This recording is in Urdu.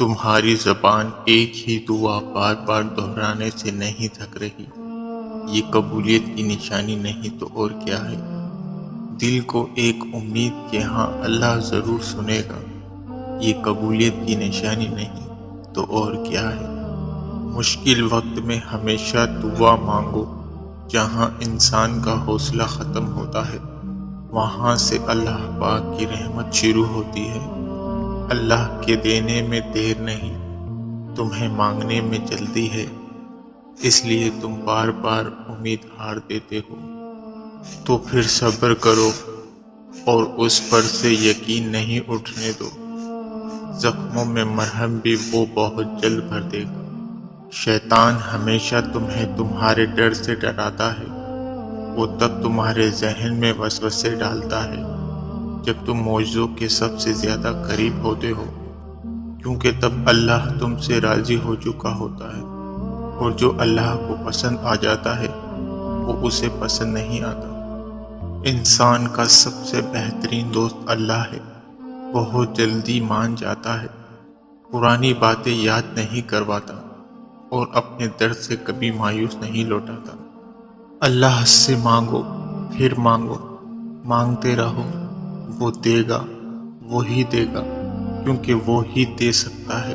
تمہاری زبان ایک ہی دعا بار بار دہرانے سے نہیں تھک رہی۔ یہ قبولیت کی نشانی نہیں تو اور کیا ہے؟ دل کو ایک امید کہ ہاں اللہ ضرور سنے گا، یہ قبولیت کی نشانی نہیں تو اور کیا ہے؟ مشکل وقت میں ہمیشہ دعا مانگو۔ جہاں انسان کا حوصلہ ختم ہوتا ہے، وہاں سے اللہ پاک کی رحمت شروع ہوتی ہے۔ اللہ کے دینے میں دیر نہیں، تمہیں مانگنے میں جلدی ہے، اس لیے تم بار بار امید ہار دیتے ہو۔ تو پھر صبر کرو اور اس پر سے یقین نہیں اٹھنے دو۔ زخموں میں مرہم بھی وہ بہت جلد بھر دے گا۔ شیطان ہمیشہ تمہیں تمہارے ڈر سے ڈراتا ہے۔ وہ تب تمہارے ذہن میں وسوسے ڈالتا ہے جب تم معجزوں کے سب سے زیادہ قریب ہوتے ہو، کیونکہ تب اللہ تم سے راضی ہو چکا ہوتا ہے، اور جو اللہ کو پسند آ جاتا ہے وہ اسے پسند نہیں آتا۔ انسان کا سب سے بہترین دوست اللہ ہے۔ بہت جلدی مان جاتا ہے، پرانی باتیں یاد نہیں کرواتا، اور اپنے درد سے کبھی مایوس نہیں لوٹاتا۔ اللہ سے مانگو، پھر مانگو، مانگتے رہو، وہ دے گا، وہی دے گا، کیونکہ وہ ہی دے سکتا ہے۔